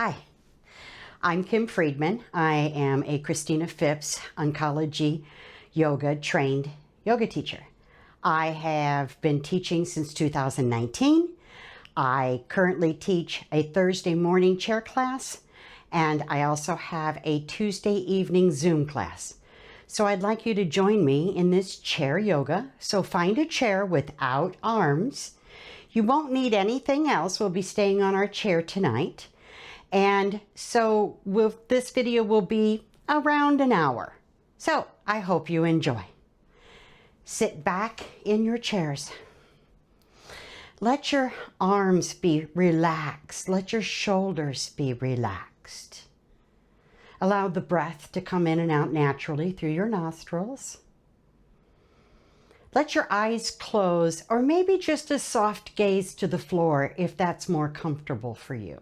Hi, I'm Kim Friedman. I am a Christina Phipps Oncology Yoga trained yoga teacher. I have been teaching since 2019. I currently teach a Thursday morning chair class, and I also have a Tuesday evening Zoom class. So I'd like you to join me in this chair yoga. So find a chair without arms. You won't need anything else. We'll be staying on our chair tonight. And so this video will be around an hour. So I hope you enjoy. Sit back in your chairs. Let your arms be relaxed. Let your shoulders be relaxed. Allow the breath to come in and out naturally through your nostrils. Let your eyes close, or maybe just a soft gaze to the floor if that's more comfortable for you.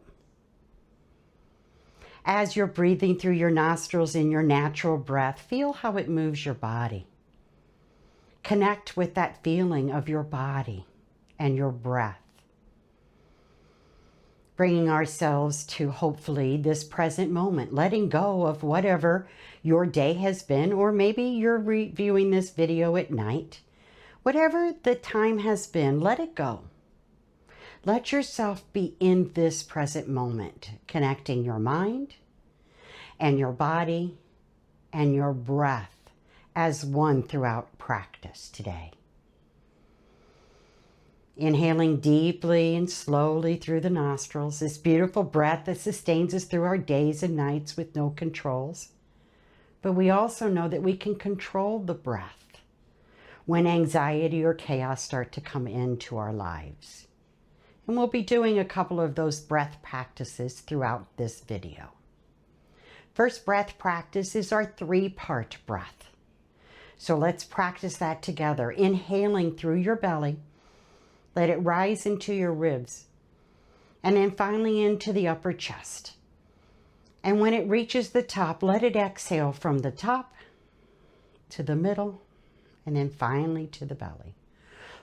As you're breathing through your nostrils in your natural breath, feel how it moves your body. Connect with that feeling of your body and your breath. Bringing ourselves to hopefully this present moment, letting go of whatever your day has been, or maybe you're reviewing this video at night. Whatever the time has been, let it go. Let yourself be in this present moment, connecting your mind and your body and your breath as one throughout practice today. Inhaling deeply and slowly through the nostrils, this beautiful breath that sustains us through our days and nights with no controls. But we also know that we can control the breath when anxiety or chaos start to come into our lives. And we'll be doing a couple of those breath practices throughout this video. First breath practice is our 3-part breath. So let's practice that together. Inhaling through your belly, let it rise into your ribs, and then finally into the upper chest. And when it reaches the top, let it exhale from the top to the middle, and then finally to the belly.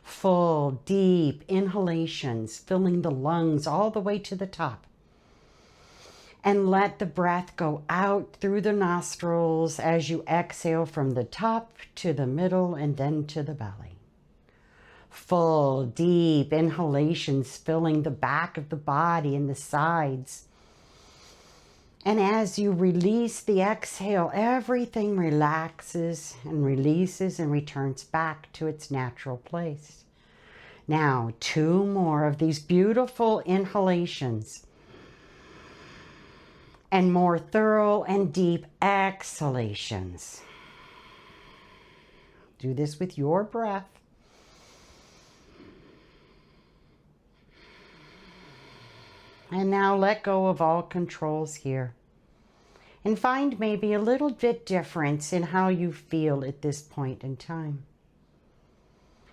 Full, deep inhalations, filling the lungs all the way to the top. And let the breath go out through the nostrils as you exhale from the top to the middle and then to the belly. Full, deep inhalations, filling the back of the body and the sides. And as you release the exhale, everything relaxes and releases and returns back to its natural place. Now, 2 more of these beautiful inhalations. And more thorough and deep exhalations. Do this with your breath. And now let go of all controls here. And find maybe a little bit difference in how you feel at this point in time.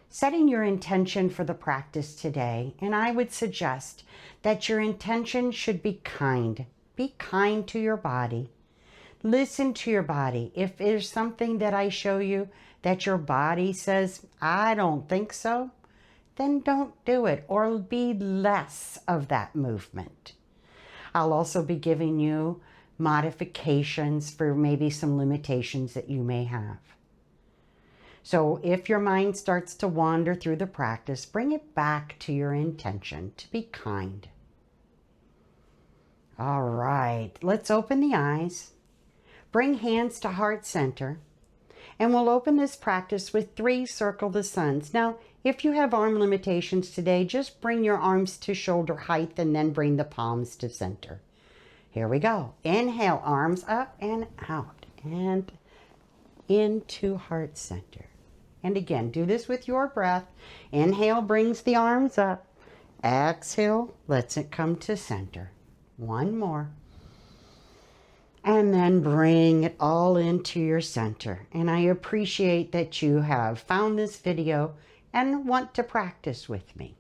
Setting your intention for the practice today, and I would suggest that your intention should be kind. Be kind to your body. Listen to your body. If there's something that I show you that your body says, I don't think so, then don't do it, or be less of that movement. I'll also be giving you modifications for maybe some limitations that you may have. So if your mind starts to wander through the practice, bring it back to your intention to be kind. All right, let's open the eyes. Bring hands to heart center. And we'll open this practice with 3 circle the suns. Now, if you have arm limitations today, just bring your arms to shoulder height and then bring the palms to center. Here we go. Inhale, arms up and out and into heart center. And again, do this with your breath. Inhale brings the arms up. Exhale lets it come to center. 1 more. And then bring it all into your center. And I appreciate that you have found this video and want to practice with me.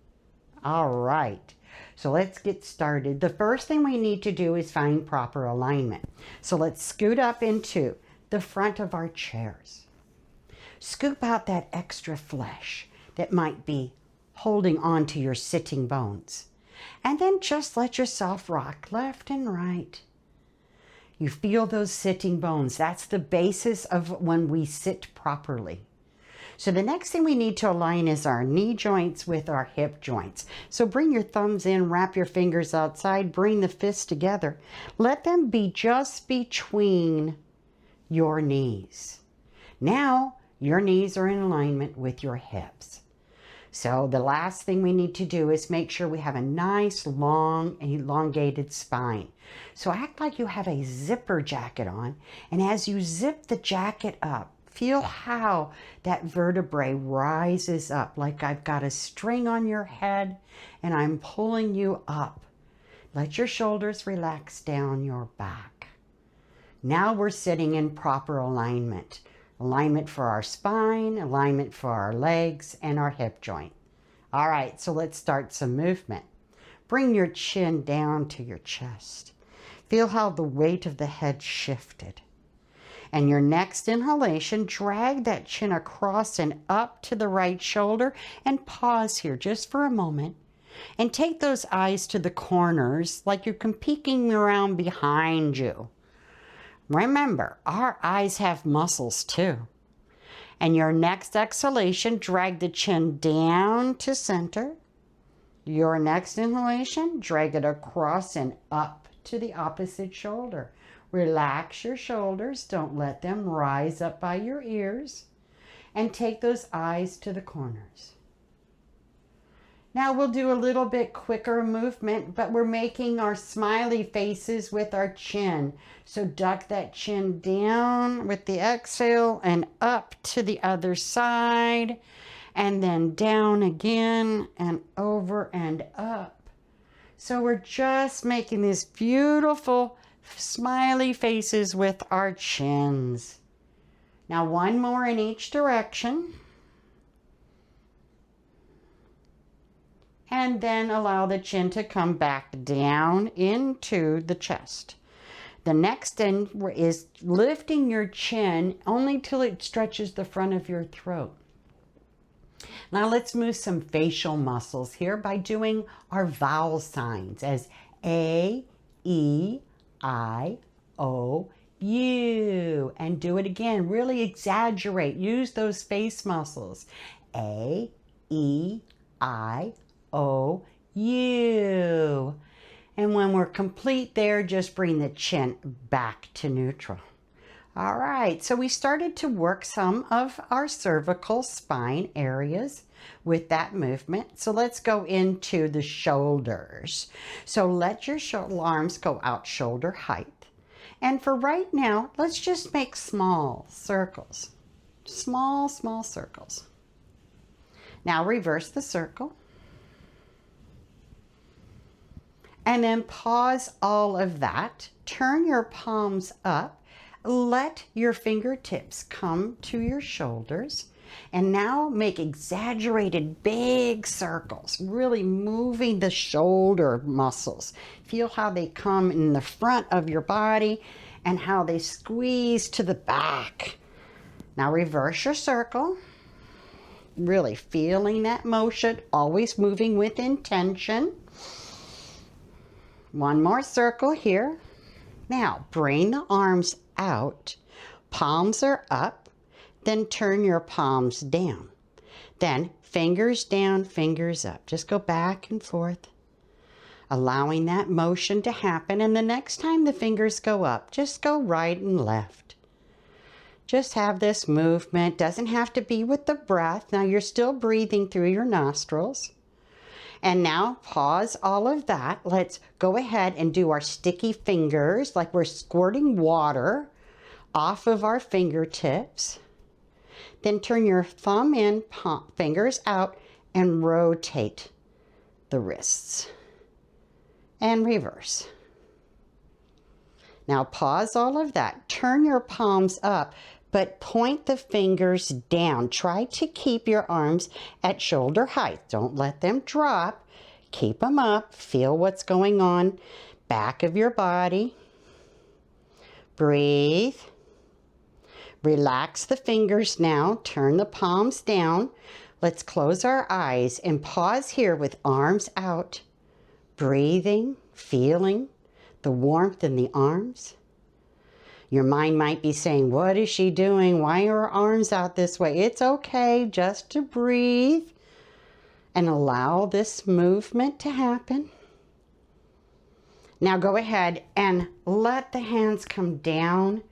All right, so let's get started. The first thing we need to do is find proper alignment. So let's scoot up into the front of our chairs. Scoop out that extra flesh that might be holding on to your sitting bones. And then just let yourself rock left and right. You feel those sitting bones. That's the basis of when we sit properly. So the next thing we need to align is our knee joints with our hip joints. So bring your thumbs in, wrap your fingers outside, bring the fists together. Let them be just between your knees. Now your knees are in alignment with your hips. So the last thing we need to do is make sure we have a nice, long, elongated spine. So act like you have a zipper jacket on, and as you zip the jacket up, feel how that vertebrae rises up, like I've got a string on your head and I'm pulling you up. Let your shoulders relax down your back. Now we're sitting in proper alignment. Alignment for our spine, alignment for our legs and our hip joint. All right, so let's start some movement. Bring your chin down to your chest. Feel how the weight of the head shifted. And your next inhalation, drag that chin across and up to the right shoulder and pause here just for a moment. And take those eyes to the corners like you're peeking around behind you. Remember, our eyes have muscles too. And your next exhalation, drag the chin down to center. Your next inhalation, drag it across and up to the opposite shoulder. Relax your shoulders, don't let them rise up by your ears, and take those eyes to the corners. Now we'll do a little bit quicker movement, but we're making our smiley faces with our chin. So duck that chin down with the exhale and up to the other side, and then down again and over and up. So we're just making these beautiful smiley faces with our chins. Now one more in each direction. And then allow the chin to come back down into the chest. The next thing is lifting your chin only till it stretches the front of your throat. Now let's move some facial muscles here by doing our vowel signs as A, E, I, O, U. And do it again. Really exaggerate. Use those face muscles. A, E, I, O, U. And when we're complete there, just bring the chin back to neutral. All right, so we started to work some of our cervical spine areas with that movement. So let's go into the shoulders. So let your arms go out shoulder height. And for right now, let's just make small circles. Small, small circles. Now reverse the circle. And then pause all of that. Turn your palms up. Let your fingertips come to your shoulders. And now make exaggerated big circles, really moving the shoulder muscles. Feel how they come in the front of your body and how they squeeze to the back. Now reverse your circle. Really feeling that motion, always moving with intention. One more circle here. Now bring the arms out. Palms are up. Then turn your palms down. Then fingers down, fingers up. Just go back and forth, allowing that motion to happen. And the next time the fingers go up, just go right and left. Just have this movement. Doesn't have to be with the breath. Now you're still breathing through your nostrils. And now pause all of that. Let's go ahead and do our sticky fingers like we're squirting water off of our fingertips. Then turn your thumb in, fingers out, and rotate the wrists. And reverse. Now pause all of that. Turn your palms up, but point the fingers down. Try to keep your arms at shoulder height. Don't let them drop. Keep them up. Feel what's going on back of your body. Breathe. Relax the fingers now. Turn the palms down. Let's close our eyes and pause here with arms out. breathing, feeling the warmth in the arms. Your mind might be saying, what is she doing? Why are her arms out this way? It's okay just to breathe and allow this movement to happen. Now go ahead and let the hands come down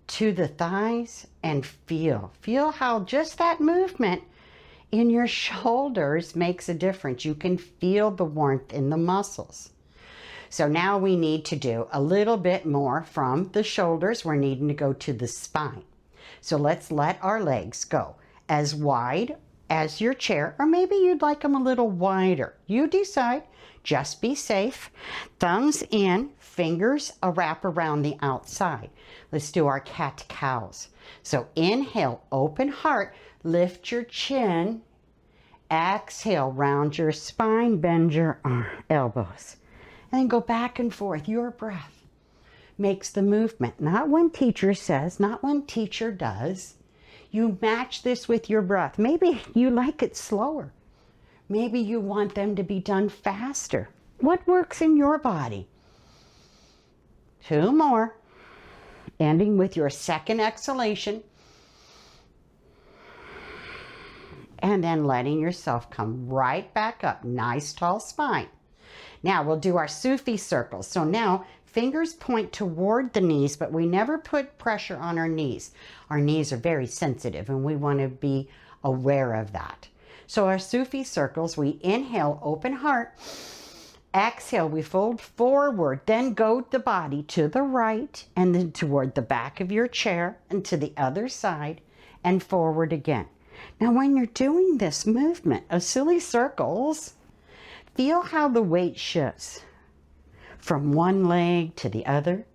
to the thighs and feel. Feel how just that movement in your shoulders makes a difference. You can feel the warmth in the muscles. So now we need to do a little bit more from the shoulders. We're needing to go to the spine. So let's let our legs go as wide as your chair, or maybe you'd like them a little wider. You decide. Just be safe. Thumbs in, fingers a wrap around the outside. Let's do our cat-cows. So inhale, open heart, lift your chin. Exhale, round your spine, bend your elbows. And go back and forth. Your breath makes the movement. Not when teacher says, not when teacher does. You match this with your breath. Maybe you like it slower. Maybe you want them to be done faster. What works in your body? 2 more. Ending with your second exhalation. And then letting yourself come right back up. Nice tall spine. Now we'll do our Sufi circles. So now fingers point toward the knees, but we never put pressure on our knees. Our knees are very sensitive and we want to be aware of that. So our Sufi circles, we inhale, open heart. Exhale, we fold forward, then go the body to the right and then toward the back of your chair and to the other side and forward again. Now when you're doing this movement of silly circles, feel how the weight shifts from one leg to the other,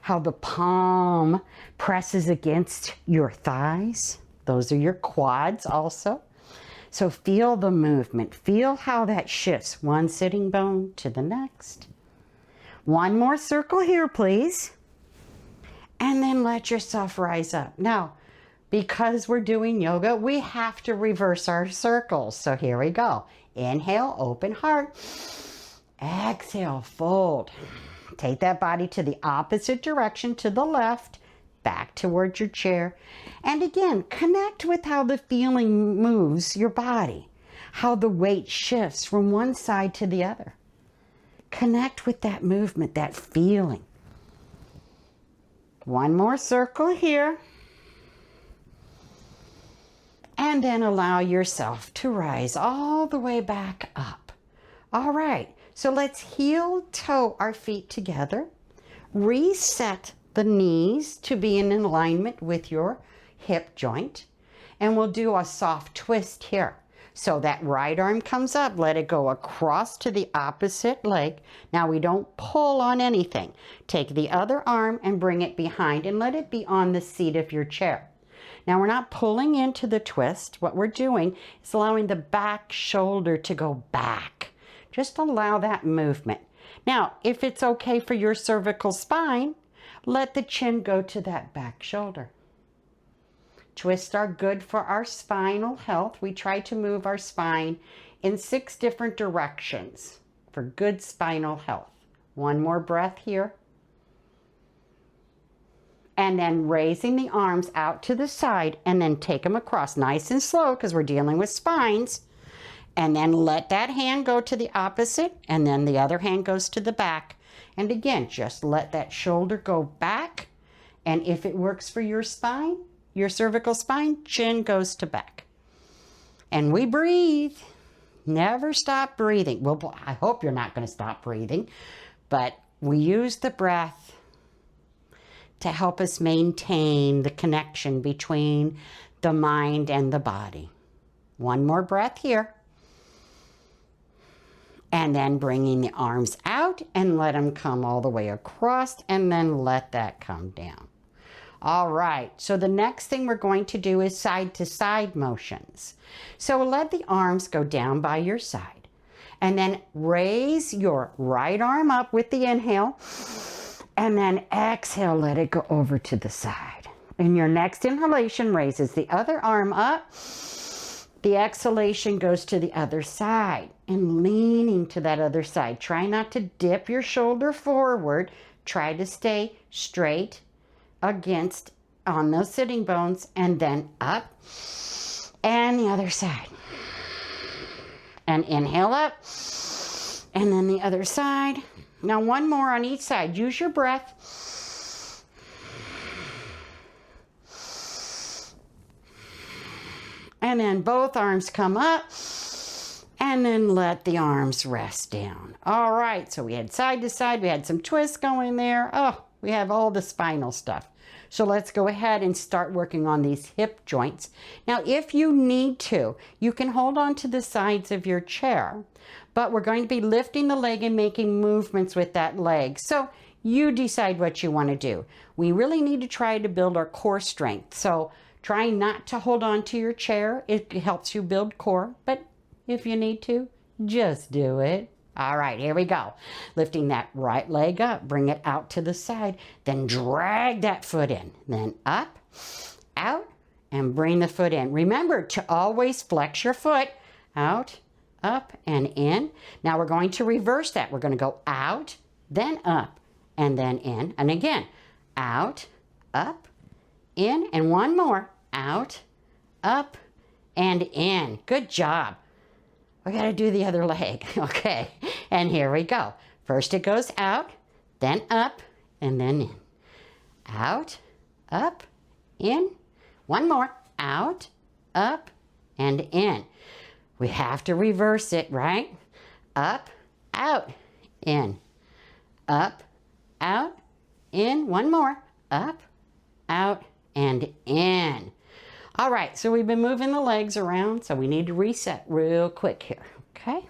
how the palm presses against your thighs. Those are your quads also. So feel the movement. Feel how that shifts one sitting bone to the next. One more circle here, please. And then let yourself rise up. Now, because we're doing yoga, we have to reverse our circles. So here we go. Inhale, open heart. Exhale, fold. Take that body to the opposite direction, to the left, back towards your chair. And again, connect with how the feeling moves your body, how the weight shifts from one side to the other. Connect with that movement, that feeling. One more circle here. And then allow yourself to rise all the way back up. All right, so let's heel toe our feet together. Reset the knees to be in alignment with your hip joint. And we'll do a soft twist here. So that right arm comes up, let it go across to the opposite leg. Now we don't pull on anything. Take the other arm and bring it behind and let it be on the seat of your chair. Now we're not pulling into the twist. What we're doing is allowing the back shoulder to go back. Just allow that movement. Now, if it's okay for your cervical spine, let the chin go to that back shoulder. Twists are good for our spinal health. We try to move our spine in 6 different directions for good spinal health. One more breath here. And then raising the arms out to the side and then take them across nice and slow because we're dealing with spines. And then let that hand go to the opposite and then the other hand goes to the back. And again, just let that shoulder go back. And if it works for your spine, your cervical spine, chin goes to back. And we breathe. Never stop breathing. Well, I hope you're not going to stop breathing, but we use the breath to help us maintain the connection between the mind and the body. One more breath here. And then bringing the arms out and let them come all the way across and then let that come down. All right, so the next thing we're going to do is side to side motions. So let the arms go down by your side and then raise your right arm up with the inhale and then exhale, let it go over to the side. And your next inhalation raises the other arm up The exhalation goes to the other side and leaning to that other side. Try not to dip your shoulder forward. Try to stay straight against on those sitting bones, and then up and the other side. And inhale up and then the other side. Now one more on each side. Use your breath. And then both arms come up, and then let the arms rest down. All right, so we had side to side, we had some twists going there. Oh, we have all the spinal stuff. So let's go ahead and start working on these hip joints. Now, if you need to, you can hold on to the sides of your chair, but we're going to be lifting the leg and making movements with that leg. So you decide what you want to do. We really need to try to build our core strength. So try not to hold on to your chair. It helps you build core, but if you need to, just do it. All right, here we go. Lifting that right leg up, bring it out to the side, then drag that foot in. Then up, out, and bring the foot in. Remember to always flex your foot. Out, up, and in. Now we're going to reverse that. We're going to go out, then up, and then in. And again, out, up, in, and one more. Out, up, and in. Good job. We got to do the other leg. Okay, and here we go. First it goes out, then up, and then in. Out, up, in. One more. Out, up, and in. We have to reverse it, right? Up, out, in. Up, out, in. One more. Up, out, and in. All right, so we've been moving the legs around, so we need to reset real quick here, okay?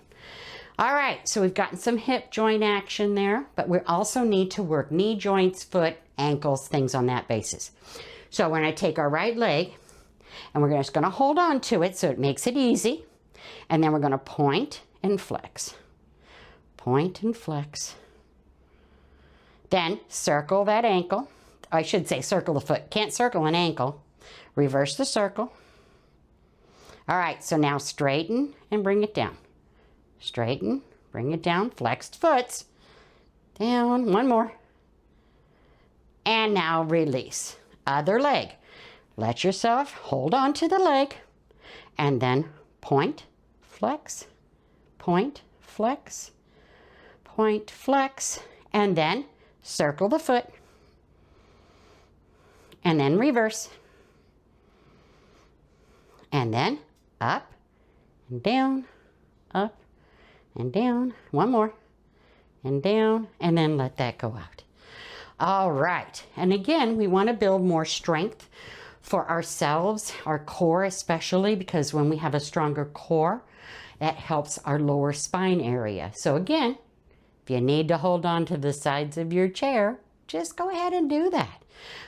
All right, so we've gotten some hip joint action there, but we also need to work knee joints, foot, ankles, things on that basis. So we're gonna take our right leg, and we're just gonna hold on to it so it makes it easy, and then we're gonna point and flex. Point and flex. Then circle that ankle. I should say circle the foot. Can't circle an ankle. Reverse the circle. All right, so now straighten and bring it down. Straighten, bring it down, flexed foots. Down, one more. And now release. Other leg. Let yourself hold on to the leg. And then point, flex, point, flex, point, flex. And then circle the foot. And then reverse. And then up and down, up and down. One more. And down, and then let that go out. All right. And again, we want to build more strength for ourselves, our core especially, because when we have a stronger core, that helps our lower spine area. So again, if you need to hold on to the sides of your chair, just go ahead and do that.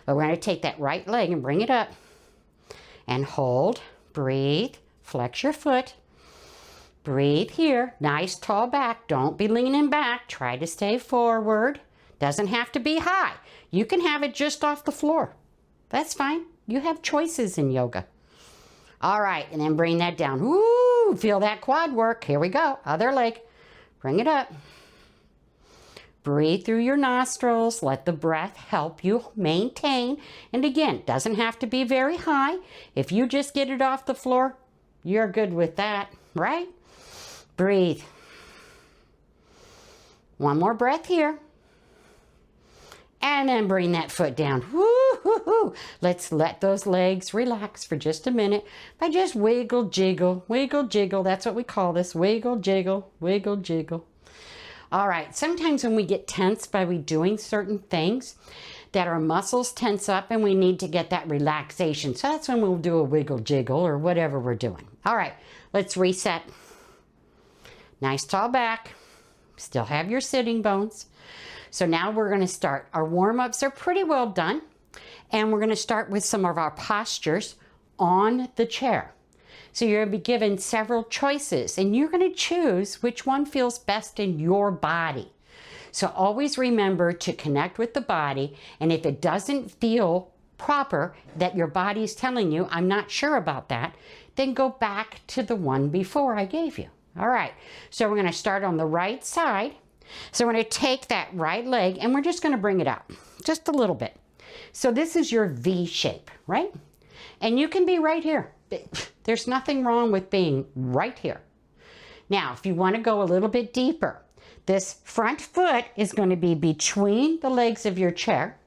But we're going to take that right leg and bring it up and hold. Breathe, flex your foot, breathe here, nice tall back, don't be leaning back, try to stay forward, doesn't have to be high, you can have it just off the floor, that's fine, you have choices in yoga. All right, and then bring that down, woo, feel that quad work, here we go, other leg, bring it up. Breathe through your nostrils. Let the breath help you maintain. And again, doesn't have to be very high. If you just get it off the floor, you're good with that, right? Breathe. One more breath here. And then bring that foot down. Woo-hoo-hoo. Let's let those legs relax for just a minute by just wiggle, jiggle, wiggle, jiggle. That's what we call this. Wiggle, jiggle, wiggle, jiggle. All right, sometimes when we get tense by doing certain things, that our muscles tense up and we need to get that relaxation. So that's when we'll do a wiggle jiggle or whatever we're doing. All right, let's reset. Nice tall back. Still have your sitting bones. So now we're going to start. Our warm-ups are pretty well done. And we're going to start with some of our postures on the chair. So you're going to be given several choices and you're going to choose which one feels best in your body. So always remember to connect with the body, and if it doesn't feel proper, that your body's telling you, I'm not sure about that, then go back to the one before I gave you. All right, so we're gonna start on the right side. So we're gonna take that right leg and we're just gonna bring it out, just a little bit. So this is your V shape, right? And you can be right here. There's nothing wrong with being right here. Now, if you wanna go a little bit deeper, this front foot is gonna be between the legs of your chair,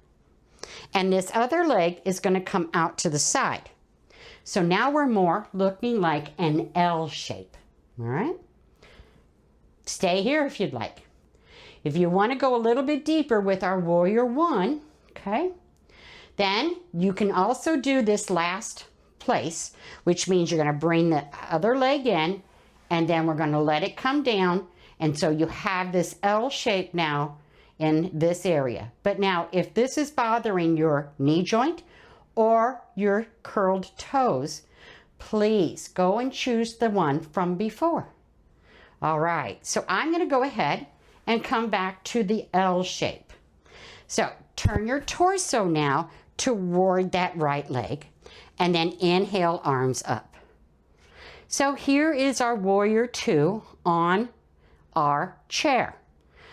and this other leg is gonna come out to the side. So now we're more looking like an L shape, all right? Stay here if you'd like. If you want to go a little bit deeper with our warrior one, okay, then you can also do this last place, which means you're going to bring the other leg in, and then we're going to let it come down, and so you have this L shape now in this area. But now, if this is bothering your knee joint or your curled toes, please go and choose the one from before. All right, so I'm gonna go ahead and come back to the L shape. So turn your torso now toward that right leg, and then inhale, arms up. So here is our warrior two on our chair.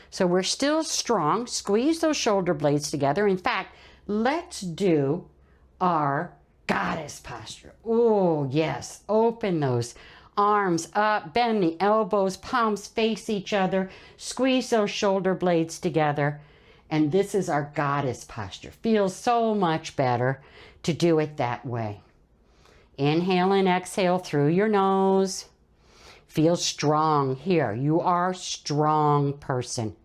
So we're still strong. Squeeze those shoulder blades together. In fact, let's do our goddess posture. Oh, yes. Open those arms up, bend the elbows, palms face each other, squeeze those shoulder blades together. And this is our goddess posture. Feels so much better to do it that way. Inhale and exhale through your nose. Feel strong here. You are a strong person.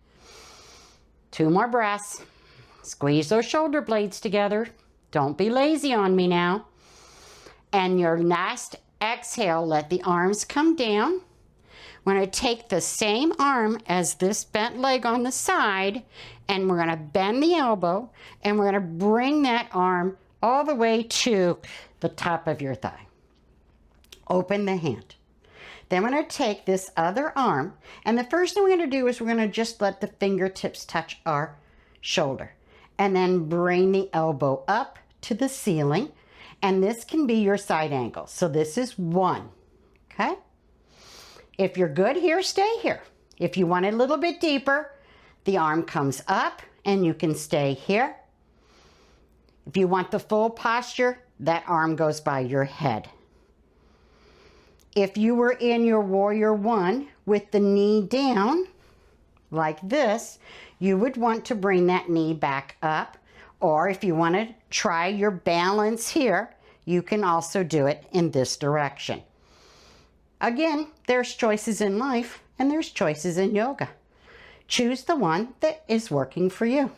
2 more breaths. Squeeze those shoulder blades together. Don't be lazy on me now. And your last exhale, let the arms come down. We're going to take the same arm as this bent leg on the side, and we're going to bend the elbow, and we're going to bring that arm all the way to the top of your thigh. Open the hand. Then we're going to take this other arm, and the first thing we're going to do is we're going to just let the fingertips touch our shoulder, and then bring the elbow up to the ceiling, and this can be your side angle. So this is 1, okay? If you're good here, stay here. If you want it a little bit deeper, the arm comes up and you can stay here. If you want the full posture, that arm goes by your head. If you were in your warrior one with the knee down, like this, you would want to bring that knee back up. Or if you want to try your balance here, you can also do it in this direction. Again, there's choices in life and there's choices in yoga. Choose the one that is working for you.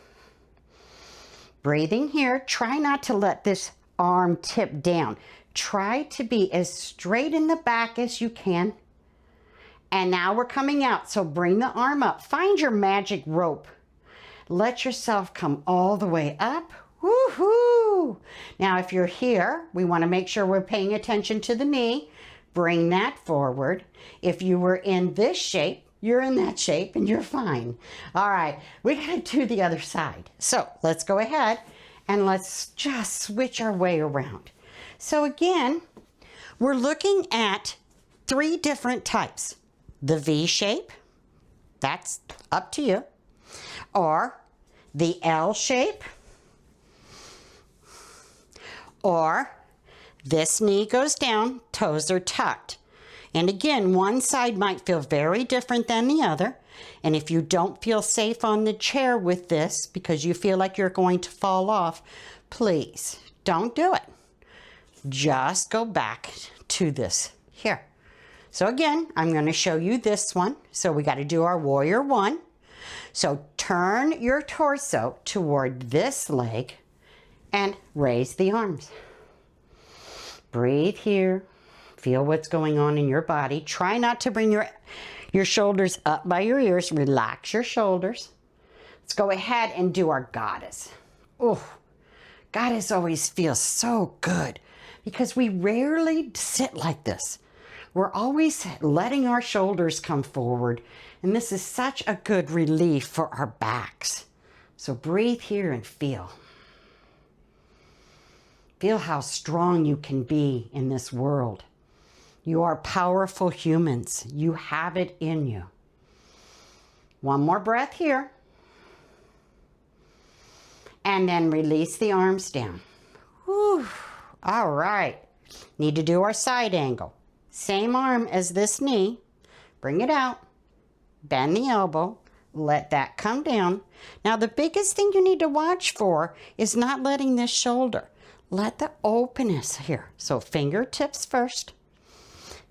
Breathing here, try not to let this arm tip down. Try to be as straight in the back as you can. And now we're coming out, so bring the arm up. Find your magic rope. Let yourself come all the way up. Woohoo! Now, if you're here, we want to make sure we're paying attention to the knee. Bring that forward. If you were in this shape, you're in that shape and you're fine. All right, we got to do the other side. So let's go ahead and let's just switch our way around. So again, we're looking at 3 different types. The V shape, that's up to you, or the L shape, or this knee goes down, toes are tucked. And again, one side might feel very different than the other. And if you don't feel safe on the chair with this because you feel like you're going to fall off, please don't do it. Just go back to this here. So again, I'm going to show you this one. So we got to do our warrior one. So turn your torso toward this leg and raise the arms. Breathe here. Feel what's going on in your body. Try not to bring your shoulders up by your ears. Relax your shoulders. Let's go ahead and do our goddess. Oh, goddess always feels so good because we rarely sit like this. We're always letting our shoulders come forward, and this is such a good relief for our backs. So breathe here and feel. Feel how strong you can be in this world. You are powerful humans. You have it in you. One more breath here. And then release the arms down. Whew. All right. Need to do our side angle. Same arm as this knee. Bring it out. Bend the elbow. Let that come down. Now the biggest thing you need to watch for is not letting this shoulder. Let the openness here. So fingertips first.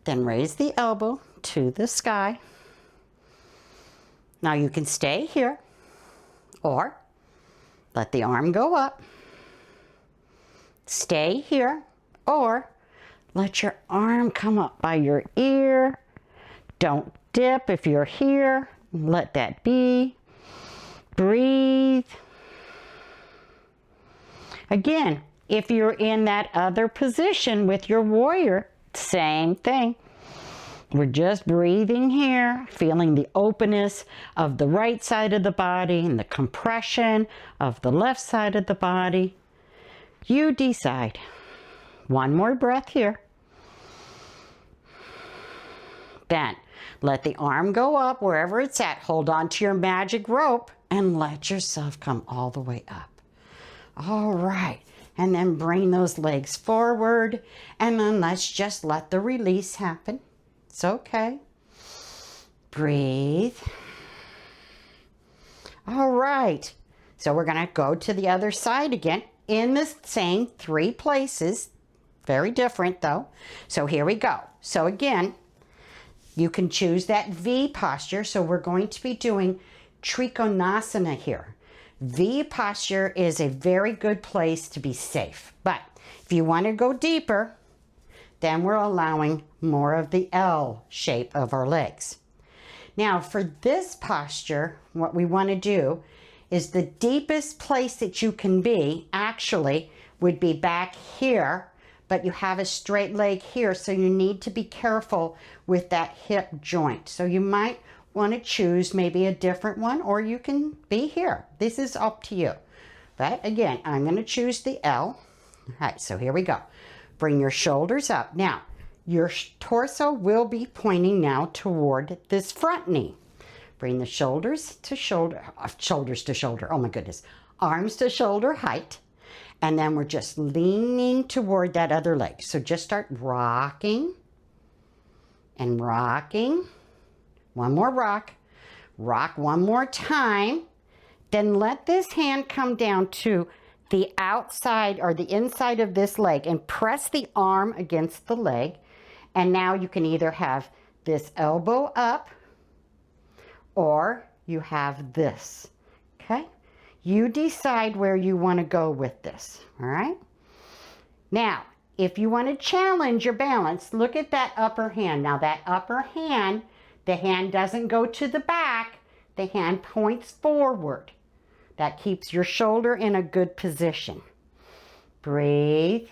Then raise the elbow to the sky. Now you can stay here or let the arm go up. Stay here or let your arm come up by your ear. Don't dip if you're here. Let that be. Breathe. Again, if you're in that other position with your warrior, same thing. We're just breathing here, feeling the openness of the right side of the body and the compression of the left side of the body. You decide. One more breath here. Then let the arm go up wherever it's at. Hold on to your magic rope and let yourself come all the way up. All right. And then bring those legs forward. And then let's just let the release happen. It's okay. Breathe. All right. So we're going to go to the other side again in the same 3 places. Very different though. So here we go. So again, you can choose that V posture. So we're going to be doing Trikonasana here. V posture is a very good place to be safe. But if you want to go deeper, then we're allowing more of the L shape of our legs. Now for this posture, what we want to do is the deepest place that you can be actually would be back here, but you have a straight leg here, so you need to be careful with that hip joint. So you might want to choose maybe a different one, or you can be here. This is up to you. But again, I'm going to choose the L. All right, so here we go. Bring your shoulders up. Now, your torso will be pointing now toward this front knee. Bring the shoulders to shoulder, oh my goodness, arms to shoulder height. And then we're just leaning toward that other leg. So just start rocking and rocking. One more rock. Rock one more time. Then let this hand come down to the outside or the inside of this leg and press the arm against the leg. And now you can either have this elbow up or you have this, okay? You decide where you want to go with this, all right? Now, if you want to challenge your balance, look at that upper hand. Now that upper hand, the hand doesn't go to the back, the hand points forward. That keeps your shoulder in a good position. Breathe.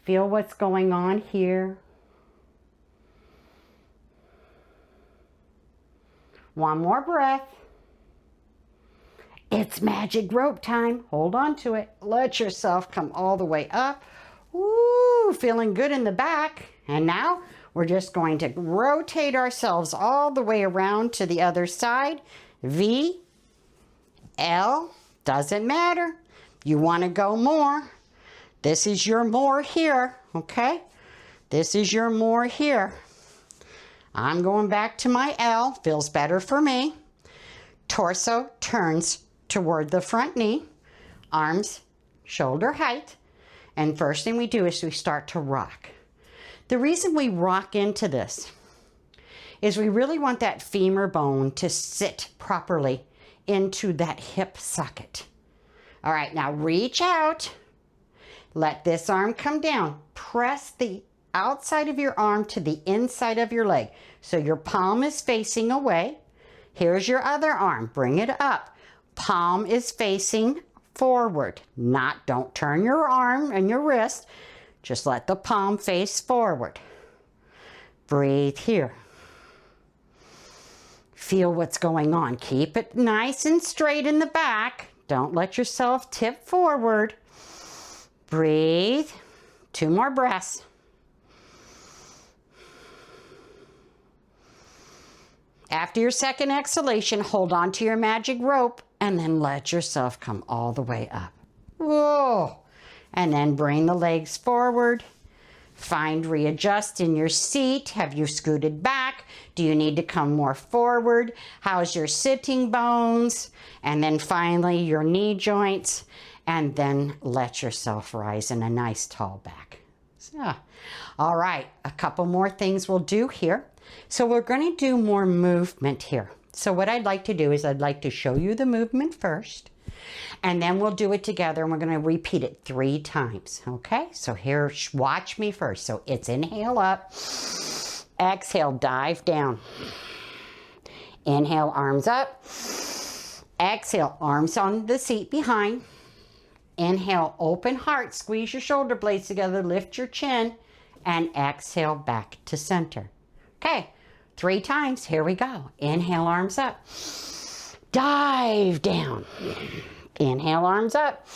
Feel what's going on here. One more breath. It's magic rope time. Hold on to it. Let yourself come all the way up. Woo, feeling good in the back. And now we're just going to rotate ourselves all the way around to the other side. V, L, doesn't matter. You want to go more. This is your more here, okay? This is your more here. I'm going back to my L. Feels better for me. Torso turns toward the front knee. Arms shoulder height. And first thing we do is we start to rock. The reason we rock into this is we really want that femur bone to sit properly into that hip socket. All right, now reach out. Let this arm come down. Press the outside of your arm to the inside of your leg. So your palm is facing away. Here's your other arm. Bring it up. Palm is facing forward. Don't turn your arm and your wrist. Just let the palm face forward. Breathe here. Feel what's going on. Keep it nice and straight in the back. Don't let yourself tip forward. Breathe. 2 more breaths. After your second exhalation, hold on to your magic rope and then let yourself come all the way up. Whoa! And then bring the legs forward. Find readjust in your seat. Have you scooted back? Do you need to come more forward? How's your sitting bones? And then finally your knee joints. And then let yourself rise in a nice tall back. So, all right, a couple more things we'll do here. So we're going to do more movement here. So what I'd like to do is I'd like to show you the movement first. And then we'll do it together and we're going to repeat it 3 times. Okay, so here, watch me first. So it's inhale up, exhale, dive down. Inhale, arms up. Exhale, arms on the seat behind. Inhale, open heart, squeeze your shoulder blades together, lift your chin, and exhale back to center. Okay, 3 times, here we go. Inhale, arms up. Dive down. Inhale, arms up.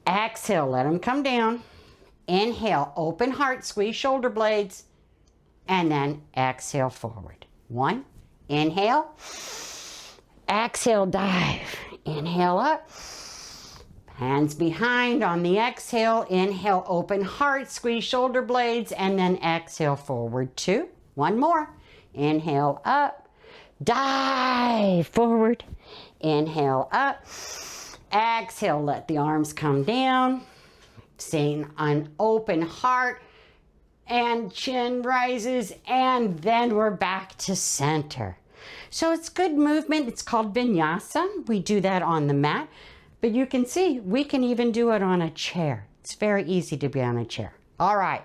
Exhale, let them come down. Inhale, open heart, squeeze shoulder blades. And then exhale forward. 1, inhale. Exhale, dive. Inhale up. Hands behind on the exhale. Inhale, open heart, squeeze shoulder blades. And then exhale forward. 2, 1 more. Inhale up. Dive forward. Inhale up. Exhale, let the arms come down. Staying on open heart. And chin rises. And then we're back to center. So it's good movement. It's called vinyasa. We do that on the mat. But you can see, we can even do it on a chair. It's very easy to be on a chair. All right,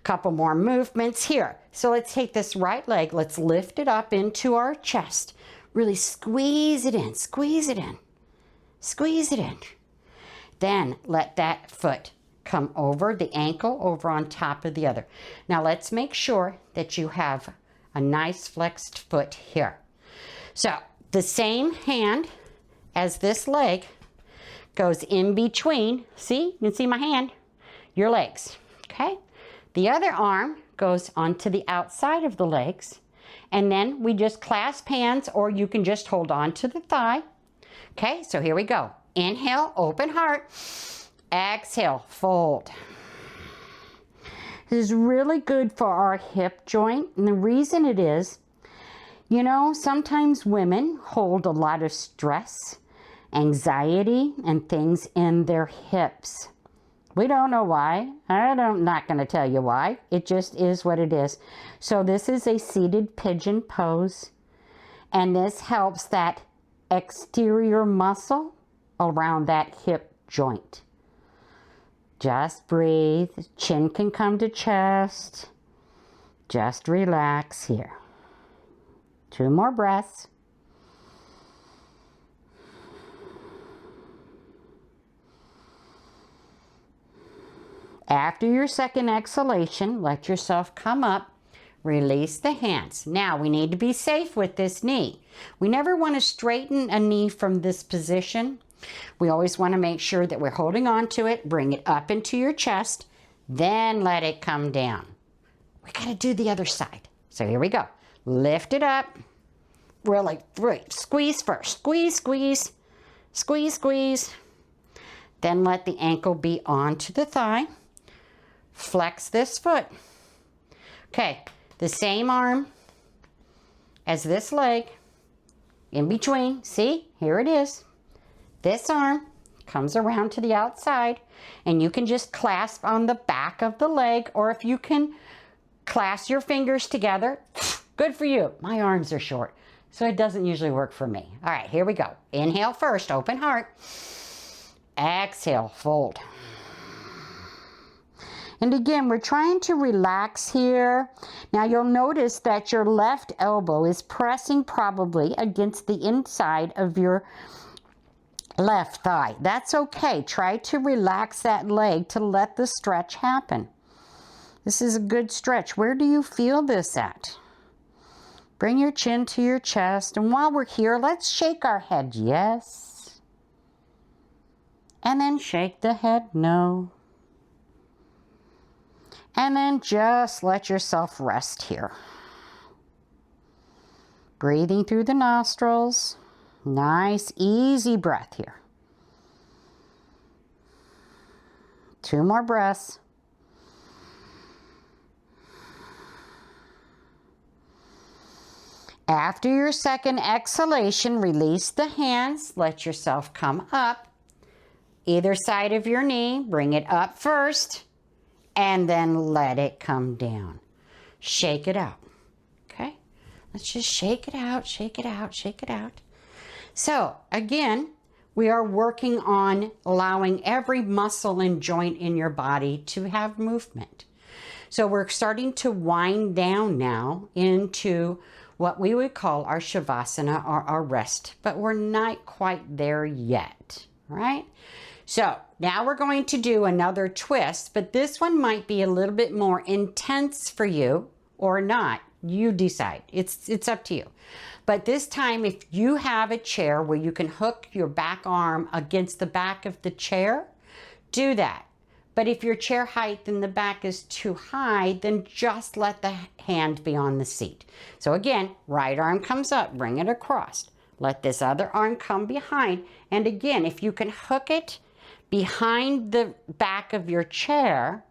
couple more movements here. So let's take this right leg, let's lift it up into our chest. Really squeeze it in, squeeze it in, squeeze it in. Then let that foot come over the ankle, over on top of the other. Now let's make sure that you have a nice flexed foot here. So the same hand as this leg goes in between, see, you can see my hand, your legs, okay? The other arm goes onto the outside of the legs, and then we just clasp hands, or you can just hold on to the thigh. Okay, so here we go. Inhale, open heart. Exhale, fold. This is really good for our hip joint, and the reason it is, you know, sometimes women hold a lot of stress, anxiety, and things in their hips. We don't know why. I'm not going to tell you why. It just is what it is. So this is a seated pigeon pose, and this helps that exterior muscle around that hip joint. Just breathe. Chin can come to chest. Just relax here. 2 more breaths. After your second exhalation, let yourself come up, release the hands. Now we need to be safe with this knee. We never want to straighten a knee from this position. We always want to make sure that we're holding on to it, bring it up into your chest, then let it come down. We got to do the other side. So here we go. Lift it up. Really, squeeze first. Squeeze, squeeze, squeeze, squeeze. Then let the ankle be onto the thigh. Flex this foot. Okay, the same arm as this leg. In between, see, here it is. This arm comes around to the outside, and you can just clasp on the back of the leg, or if you can clasp your fingers together, good for you. My arms are short, so it doesn't usually work for me. All right, here we go. Inhale first, open heart. Exhale, fold. And again, we're trying to relax here. Now you'll notice that your left elbow is pressing probably against the inside of your left thigh. That's okay. Try to relax that leg to let the stretch happen. This is a good stretch. Where do you feel this at? Bring your chin to your chest. And while we're here, let's shake our head. Yes. And then shake the head no. And then just let yourself rest here. Breathing through the nostrils. Nice, easy breath here. 2 more breaths. After your second exhalation, release the hands. Let yourself come up. Either side of your knee, bring it up first, and then let it come down. Shake it out. Okay? Let's just shake it out, shake it out, shake it out. So, again, we are working on allowing every muscle and joint in your body to have movement. So we're starting to wind down now into what we would call our Shavasana or our rest, but we're not quite there yet, right? So now we're going to do another twist, but this one might be a little bit more intense for you or not. You decide. It's up to you. But this time, if you have a chair where you can hook your back arm against the back of the chair, do that. But if your chair height in the back is too high, then just let the hand be on the seat. So again, right arm comes up, bring it across. Let this other arm come behind. And again, if you can hook it behind the back of your chair,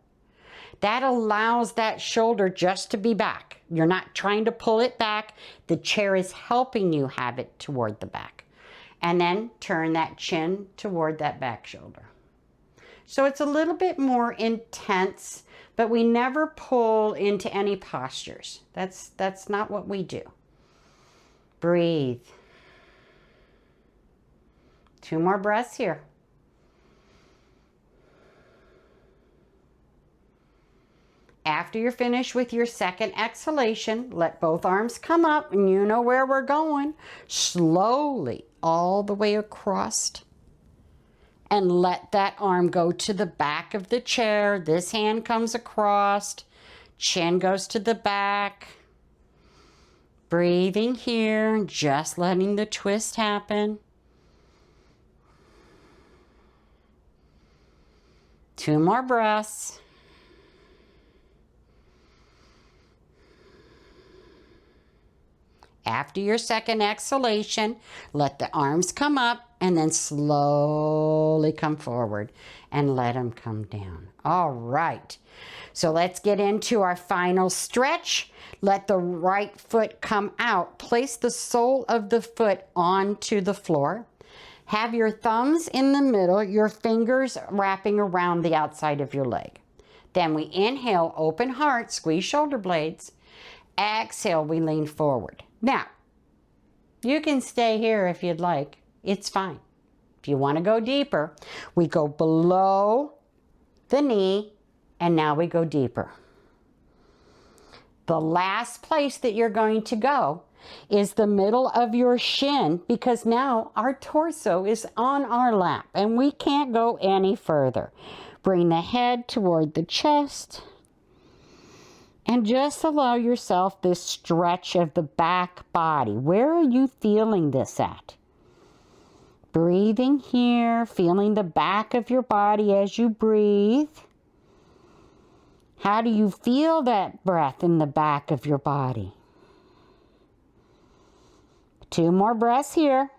that allows that shoulder just to be back. You're not trying to pull it back. The chair is helping you have it toward the back. And then turn that chin toward that back shoulder. So it's a little bit more intense, but we never pull into any postures. That's not what we do. Breathe. 2 more breaths here. After you're finished with your second exhalation, let both arms come up, and you know where we're going. Slowly, all the way across, and let that arm go to the back of the chair. This hand comes across, chin goes to the back. Breathing here, just letting the twist happen. 2 more breaths. After your second exhalation, let the arms come up and then slowly come forward and let them come down. All right. So let's get into our final stretch. Let the right foot come out. Place the sole of the foot onto the floor. Have your thumbs in the middle, your fingers wrapping around the outside of your leg. Then we inhale, open heart, squeeze shoulder blades. Exhale, we lean forward. Now, you can stay here if you'd like. It's fine. If you want to go deeper, we go below the knee, and now we go deeper. The last place that you're going to go is the middle of your shin, because now our torso is on our lap, and we can't go any further. Bring the head toward the chest. And just allow yourself this stretch of the back body. Where are you feeling this at? Breathing here, feeling the back of your body as you breathe. How do you feel that breath in the back of your body? 2 more breaths here.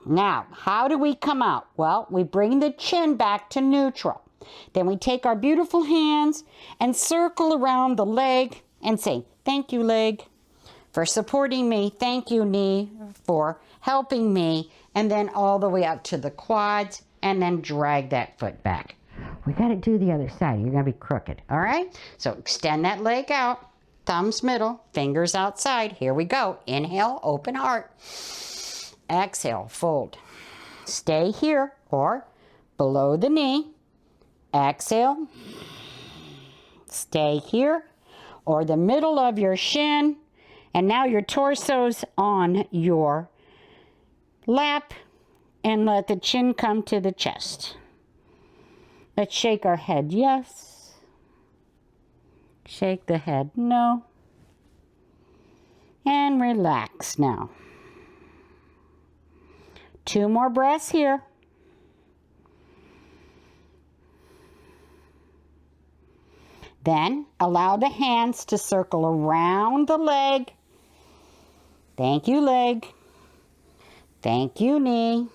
Now, how do we come out? Well, we bring the chin back to neutral. Then we take our beautiful hands and circle around the leg and say, thank you, leg, for supporting me. Thank you, knee, for helping me. And then all the way up to the quads, and then drag that foot back. We got to do the other side. You're going to be crooked, all right? So extend that leg out, thumbs middle, fingers outside. Here we go. Inhale, open heart. Exhale, fold. Stay here or below the knee. Exhale, stay here, or the middle of your shin, and now your torso's on your lap, and let the chin come to the chest. Let's shake our head yes, shake the head no, and relax now. 2 more breaths here. Then allow the hands to circle around the leg. Thank you, leg. Thank you, knee.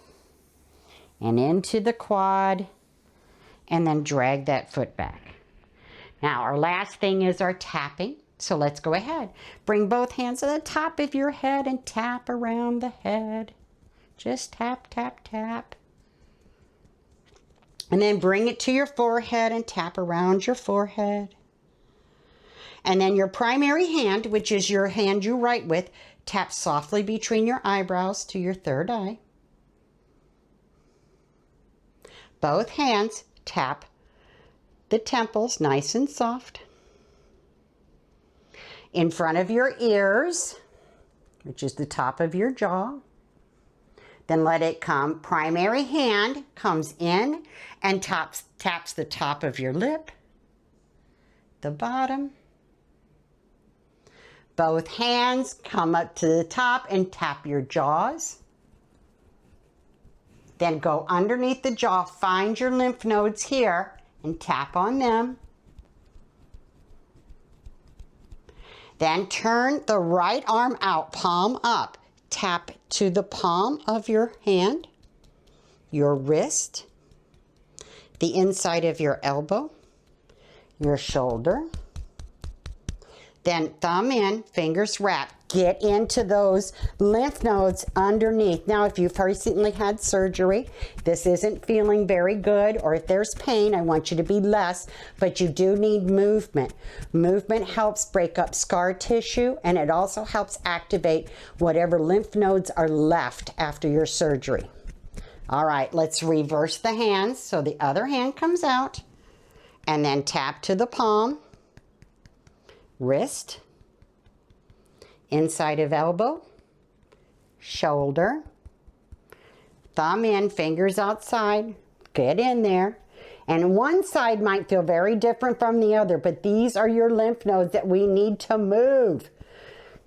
And into the quad. And then drag that foot back. Now, our last thing is our tapping. So let's go ahead. Bring both hands to the top of your head and tap around the head. Just tap, tap, tap. And then bring it to your forehead and tap around your forehead. And then your primary hand, which is your hand you write with, tap softly between your eyebrows to your third eye. Both hands tap the temples nice and soft. In front of your ears, which is the top of your jaw. Then let it come. Primary hand comes in and taps the top of your lip, the bottom. Both hands come up to the top and tap your jaws. Then go underneath the jaw, find your lymph nodes here and tap on them. Then turn the right arm out, palm up. Tap to the palm of your hand, your wrist, the inside of your elbow, your shoulder. Then thumb in, fingers wrap. Get into those lymph nodes underneath. Now, if you've recently had surgery, this isn't feeling very good, or if there's pain, I want you to be less, but you do need movement. Movement helps break up scar tissue, and it also helps activate whatever lymph nodes are left after your surgery. All right, let's reverse the hands. So the other hand comes out, and then tap to the palm, wrist, inside of elbow, shoulder, thumb in, fingers outside, get in there. And one side might feel very different from the other, but these are your lymph nodes that we need to move.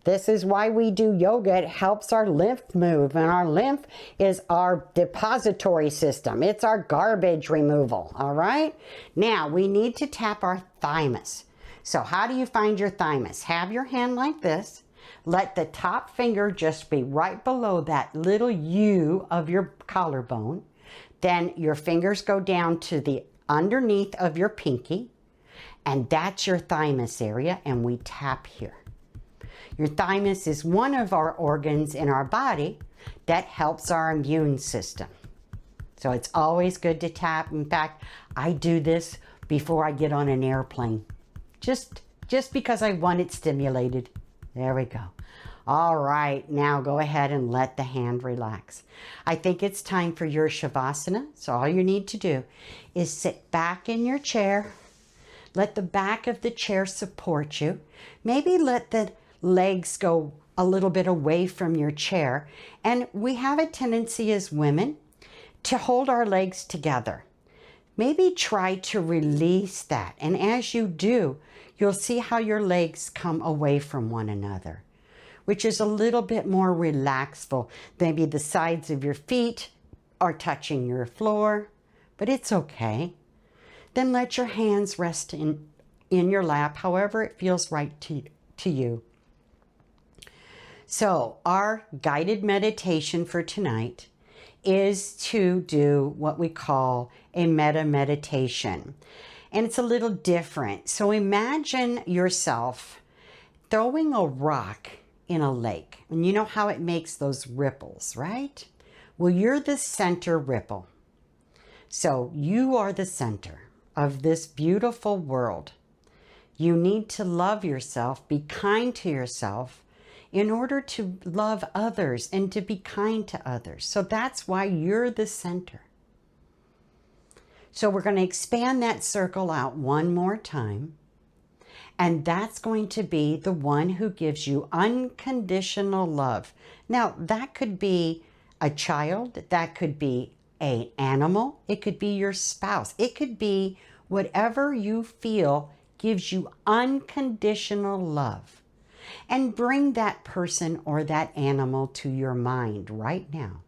This is why we do yoga. It helps our lymph move, and our lymph is our depository system. It's our garbage removal, all right? Now, we need to tap our thymus. So how do you find your thymus? Have your hand like this. Let the top finger just be right below that little U of your collarbone. Then your fingers go down to the underneath of your pinky, and that's your thymus area, and we tap here. Your thymus is one of our organs in our body that helps our immune system. So it's always good to tap. In fact, I do this before I get on an airplane. Just because I want it stimulated. There we go. All right, now go ahead and let the hand relax. I think it's time for your Shavasana. So all you need to do is sit back in your chair. Let the back of the chair support you. Maybe let the legs go a little bit away from your chair. And we have a tendency as women to hold our legs together. Maybe try to release that. And as you do, you'll see how your legs come away from one another, which is a little bit more relaxful. Maybe the sides of your feet are touching your floor, but it's okay. Then let your hands rest in your lap, however it feels right to you. So our guided meditation for tonight is to do what we call a metta meditation. And it's a little different. So imagine yourself throwing a rock in a lake. And you know how it makes those ripples, right? Well, you're the center ripple. So you are the center of this beautiful world. You need to love yourself, be kind to yourself, in order to love others and to be kind to others. So that's why you're the center. So we're going to expand that circle out one more time. And that's going to be the one who gives you unconditional love. Now, that could be a child. That could be an animal. It could be your spouse. It could be whatever you feel gives you unconditional love. And bring that person or that animal to your mind right now.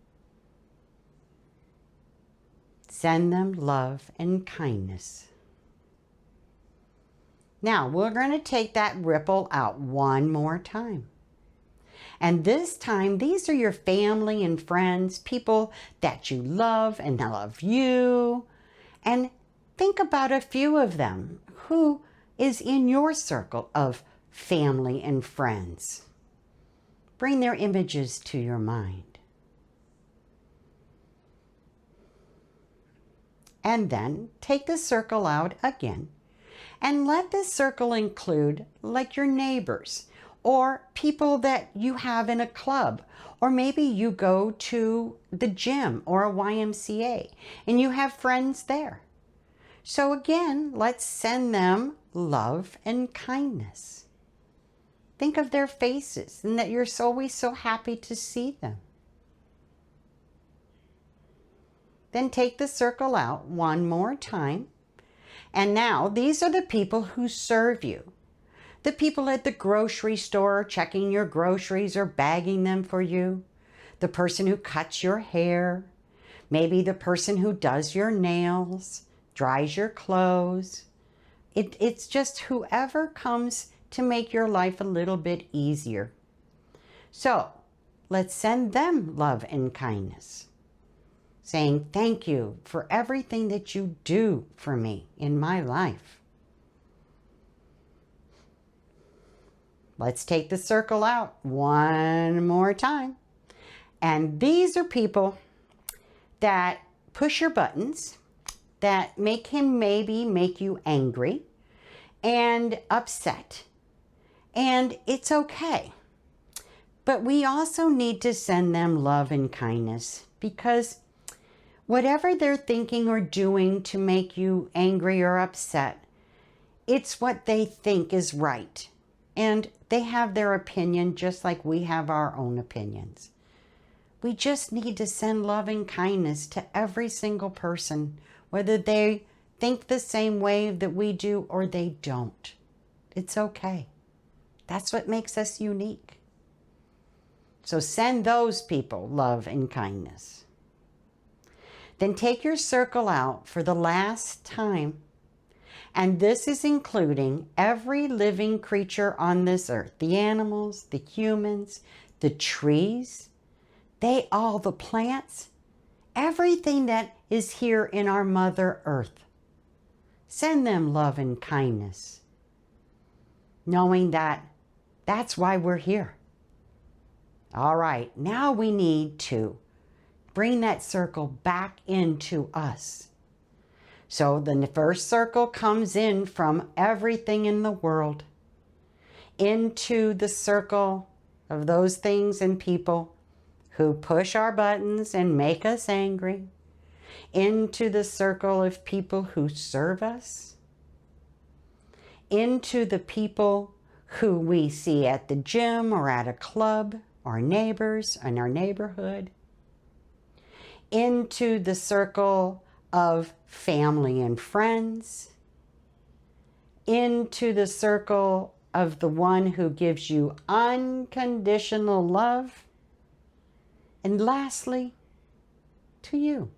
send them love and kindness. Now, we're going to take that ripple out one more time. And this time, these are your family and friends, people that you love and that love you. And think about a few of them. Who is in your circle of family and friends? Bring their images to your mind. And then take the circle out again. And let this circle include like your neighbors or people that you have in a club, or maybe you go to the gym or a YMCA and you have friends there. So again, let's send them love and kindness. Think of their faces and that you're always so happy to see them. Then take the circle out one more time. And now these are the people who serve you. The people at the grocery store checking your groceries or bagging them for you. The person who cuts your hair. Maybe the person who does your nails, dries your clothes. It's just whoever comes to make your life a little bit easier. So let's send them love and kindness, saying thank you for everything that you do for me in my life. Let's take the circle out one more time. And these are people that push your buttons, that make you angry and upset. And it's okay. But we also need to send them love and kindness, because whatever they're thinking or doing to make you angry or upset, it's what they think is right. And they have their opinion just like we have our own opinions. We just need to send love and kindness to every single person, whether they think the same way that we do or they don't. It's okay. That's what makes us unique. So send those people love and kindness. Then take your circle out for the last time. And this is including every living creature on this earth. The animals, the humans, the trees, the plants, everything that is here in our Mother Earth. Send them love and kindness, knowing that that's why we're here. All right, now we need to bring that circle back into us. So the first circle comes in from everything in the world into the circle of those things and people who push our buttons and make us angry, into the circle of people who serve us, into the people who we see at the gym or at a club, our neighbors in our neighborhood, into the circle of family and friends, into the circle of the one who gives you unconditional love, and lastly, to you.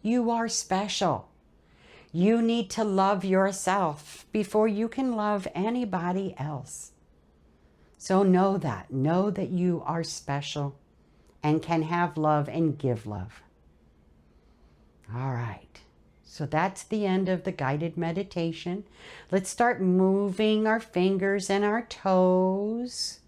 You are special. You need to love yourself before you can love anybody else. So know that you are special and can have love and give love. All right, so that's the end of the guided meditation. Let's start moving our fingers and our toes,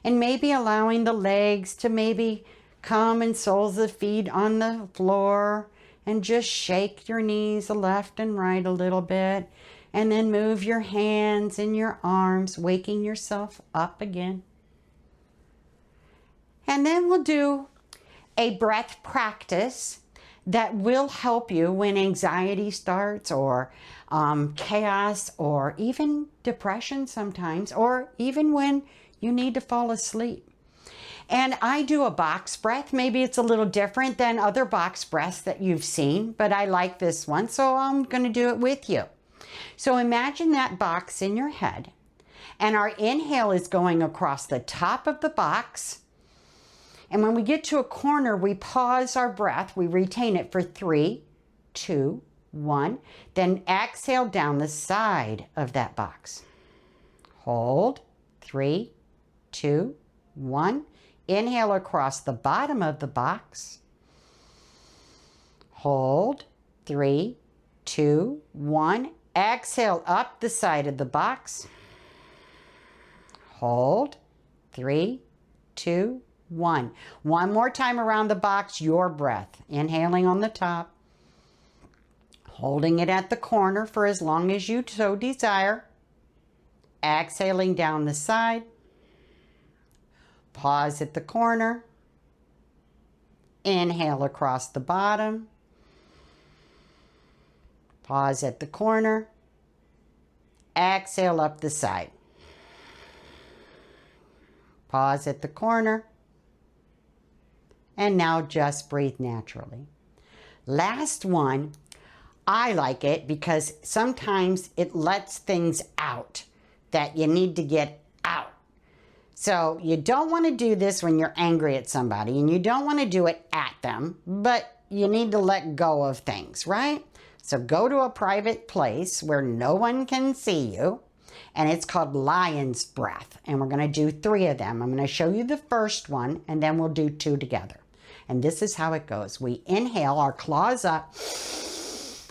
and maybe allowing the legs to maybe come and soles of the feet on the floor, and just shake your knees left and right a little bit, and then move your hands and your arms, waking yourself up again. And then we'll do a breath practice that will help you when anxiety starts, or chaos, or even depression sometimes, or even when you need to fall asleep. And I do a box breath. Maybe it's a little different than other box breaths that you've seen, but I like this one, so I'm going to do it with you. So imagine that box in your head, and our inhale is going across the top of the box. And when we get to a corner, we pause our breath. We retain it for 3, 2, 1. Then exhale down the side of that box. Hold. 3, 2, 1. Inhale across the bottom of the box. Hold. 3, 2, 1. Exhale up the side of the box. Hold. 3, 2, 1. One more time around the box, your breath. Inhaling on the top. Holding it at the corner for as long as you so desire. Exhaling down the side. Pause at the corner. Inhale across the bottom. Pause at the corner. Exhale up the side. Pause at the corner. And now just breathe naturally. Last one, I like it because sometimes it lets things out that you need to get out. So you don't want to do this when you're angry at somebody, and you don't want to do it at them, but you need to let go of things, right? So go to a private place where no one can see you, and it's called lion's breath, and we're going to do 3 of them. I'm going to show you the first one, and then we'll do 2 together. And this is how it goes. We inhale, our claws up,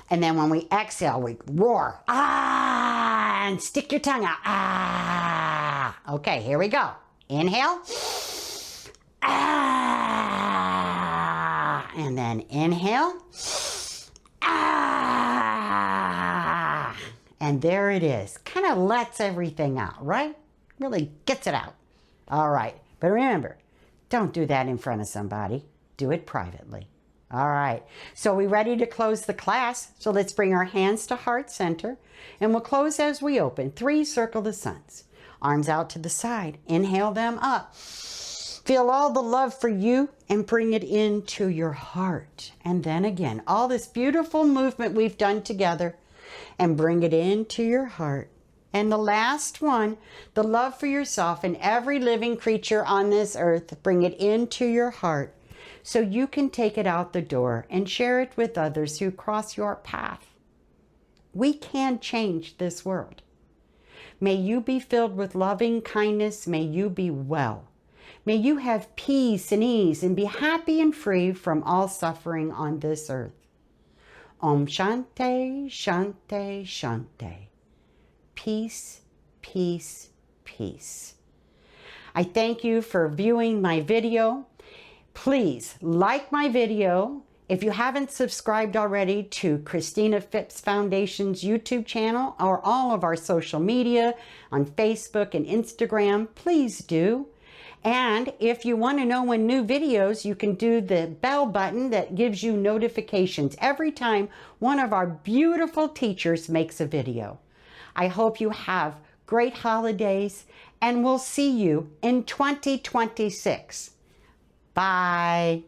and then when we exhale, we roar, ah, and stick your tongue out, ah. Okay, here we go. Inhale, ah, and then inhale, ah, and there it is. Kind of lets everything out, right? Really gets it out. All right, but remember, don't do that in front of somebody. Do it privately. All right, so we ready to close the class? So let's bring our hands to heart center, and we'll close as we open. 3, circle the suns. Arms out to the side. Inhale them up. Feel all the love for you and bring it into your heart. And then again, all this beautiful movement we've done together, and bring it into your heart. And the last one, the love for yourself and every living creature on this earth, bring it into your heart, so you can take it out the door and share it with others who cross your path. We can change this world. May you be filled with loving kindness. May you be well. May you have peace and ease and be happy and free from all suffering on this earth. Om Shanti, Shanti, Shanti. Peace, peace, peace. I thank you for viewing my video. Please like my video. If you haven't subscribed already to Christina Phipps Foundation's YouTube channel or all of our social media on Facebook and Instagram, please do. And if you want to know when new videos, you can do the bell button that gives you notifications every time one of our beautiful teachers makes a video. I hope you have great holidays, and we'll see you in 2026. Bye.